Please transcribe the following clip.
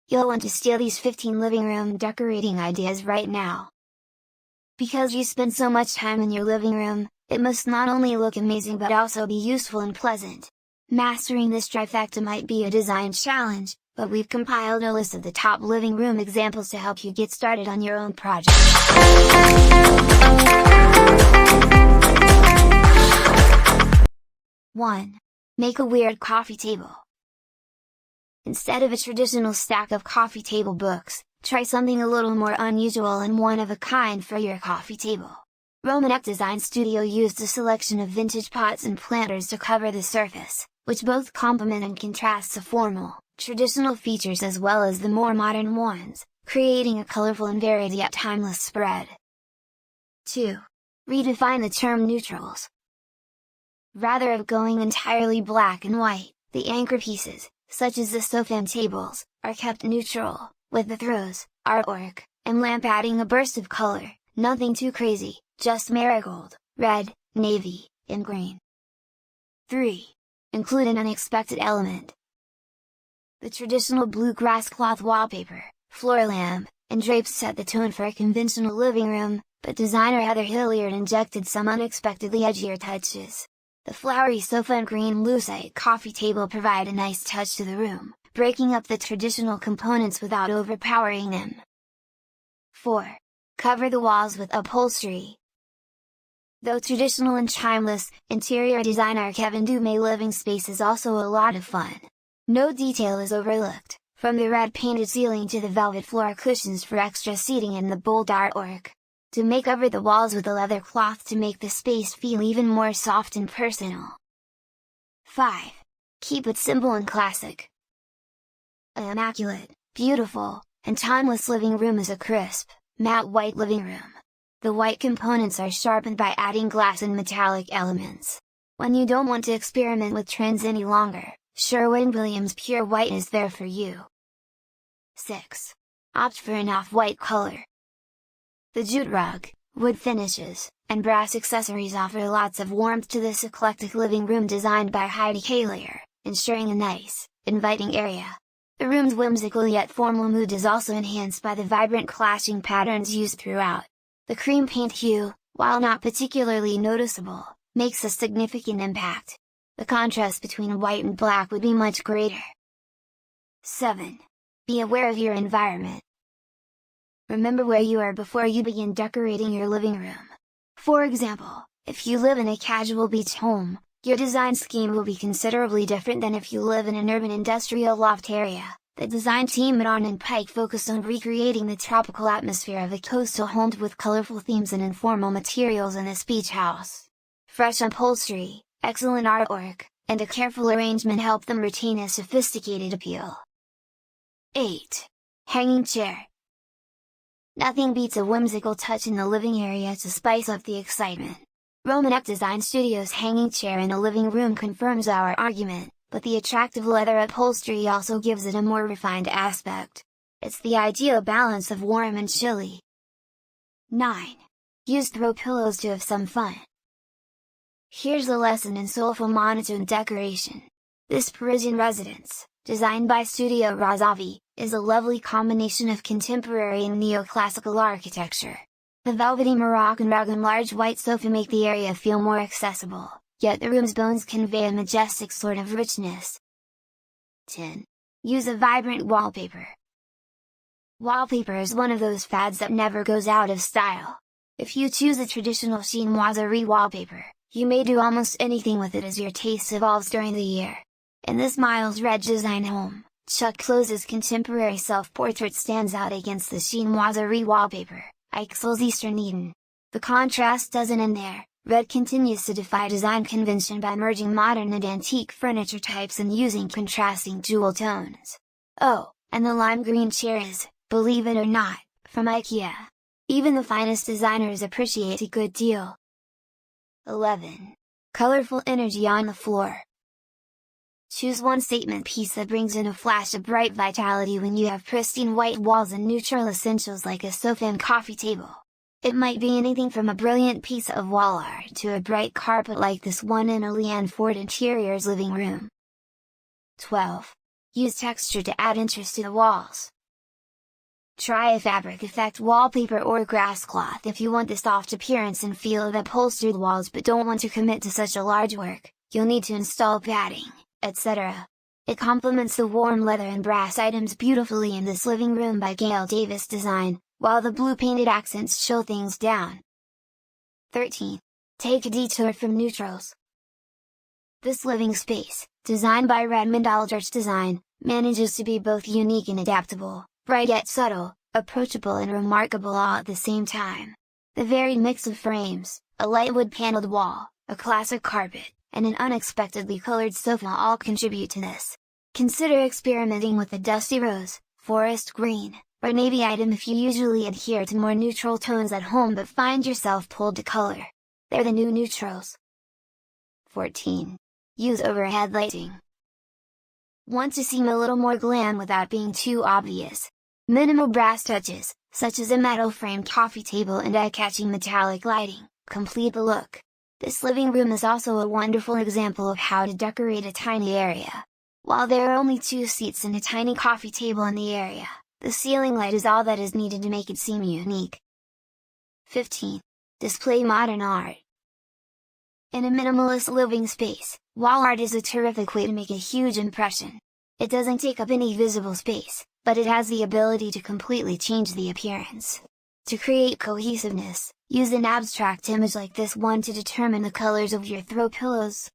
you'll want to steal these 15 living room decorating ideas right now. Because you spend so much time in your living room, it must not only look amazing but also be useful and pleasant. Mastering this trifecta might be a design challenge, but we've compiled a list of the top living room examples to help you get started on your own project. 1. Make a weird coffee table. Instead of a traditional stack of coffee table books, try something a little more unusual and one of a kind for your coffee table. Romanek Design Studio used a selection of vintage pots and planters to cover the surface, which both complement and contrast the formal, traditional features as well as the more modern ones, creating a colorful and varied yet timeless spread. 2. Redefine the term neutrals. Rather of going entirely black and white, the anchor pieces, such as the sofa and tables, are kept neutral, with the throws, artwork, and lamp adding a burst of color, nothing too crazy, just marigold, red, navy, and green. 3. Include an unexpected element. The traditional bluegrass cloth wallpaper, floor lamp, and drapes set the tone for a conventional living room, but designer Heather Hilliard injected some unexpectedly edgier touches. The flowery sofa and green lucite coffee table provide a nice touch to the room, breaking up the traditional components without overpowering them. 4. Cover the walls with upholstery. Though traditional and timeless, interior designer Kevin Dumais living space is also a lot of fun. No detail is overlooked, from the red painted ceiling to the velvet floor cushions for extra seating and the bold artwork. Dumais covered the walls with a leather cloth to make the space feel even more soft and personal. 5. Keep it simple and classic. An immaculate, beautiful, and timeless living room is a crisp, matte white living room. The white components are sharpened by adding glass and metallic elements. When you don't want to experiment with trends any longer, Sherwin-Williams Pure White is there for you. 6. Opt for an off-white color. The jute rug, wood finishes, and brass accessories offer lots of warmth to this eclectic living room designed by Heidi Kalier, ensuring a nice, inviting area. The room's whimsical yet formal mood is also enhanced by the vibrant clashing patterns used throughout. The cream paint hue, while not particularly noticeable, makes a significant impact. The contrast between white and black would be much greater. 7. Be aware of your environment. Remember where you are before you begin decorating your living room. For example, if you live in a casual beach home, your design scheme will be considerably different than if you live in an urban industrial loft area. The design team at On & Pike focused on recreating the tropical atmosphere of a coastal home with colorful themes and informal materials in this beach house. Fresh upholstery, excellent artwork, and a careful arrangement help them retain a sophisticated appeal. 8. Hanging chair. Nothing beats a whimsical touch in the living area to spice up the excitement. Romanek Design Studio's hanging chair in a living room confirms our argument, but the attractive leather upholstery also gives it a more refined aspect. It's the ideal balance of warm and chilly. 9. Use throw pillows to have some fun. Here's a lesson in soulful monotone decoration. This Parisian residence, designed by Studio Razavi, is a lovely combination of contemporary and neoclassical architecture. The velvety Moroccan rug and large white sofa make the area feel more accessible, yet the room's bones convey a majestic sort of richness. 10. Use a vibrant wallpaper. Wallpaper is one of those fads that never goes out of style. If you choose a traditional chinoiserie wallpaper, you may do almost anything with it as your taste evolves during the year. In this Miles Red design home, Chuck Close's contemporary self-portrait stands out against the chinoiserie wallpaper, Ixel's Eastern Eden. The contrast doesn't end there. Red continues to defy design convention by merging modern and antique furniture types and using contrasting jewel tones. Oh, and the lime green chair is, believe it or not, from IKEA. Even the finest designers appreciate a good deal. 11. Colorful energy on the floor. Choose one statement piece that brings in a flash of bright vitality when you have pristine white walls and neutral essentials like a sofa and coffee table. It might be anything from a brilliant piece of wall art to a bright carpet like this one in a Leanne Ford Interiors living room. 12. Use texture to add interest to the walls. Try a fabric effect wallpaper or grass cloth if you want the soft appearance and feel of upholstered walls but don't want to commit to such a large work. You'll need to install padding, etc. It complements the warm leather and brass items beautifully in this living room by Gail Davis design, while the blue painted accents chill things down. 13. Take a detour from neutrals. This living space, designed by Redmond Aldrich Design, manages to be both unique and adaptable, bright yet subtle, approachable and remarkable all at the same time. The varied mix of frames, a light wood paneled wall, a classic carpet, and an unexpectedly colored sofa all contribute to this. Consider experimenting with a dusty rose, forest green, or navy item if you usually adhere to more neutral tones at home but find yourself pulled to color. They're the new neutrals. 14. Use overhead lighting. Want to seem a little more glam without being too obvious? Minimal brass touches, such as a metal-framed coffee table and eye-catching metallic lighting, complete the look. This living room is also a wonderful example of how to decorate a tiny area. While there are only 2 seats and a tiny coffee table in the area, the ceiling light is all that is needed to make it seem unique. 15. Display modern art. In a minimalist living space, wall art is a terrific way to make a huge impression. It doesn't take up any visible space, but it has the ability to completely change the appearance. To create cohesiveness, use an abstract image like this one to determine the colors of your throw pillows,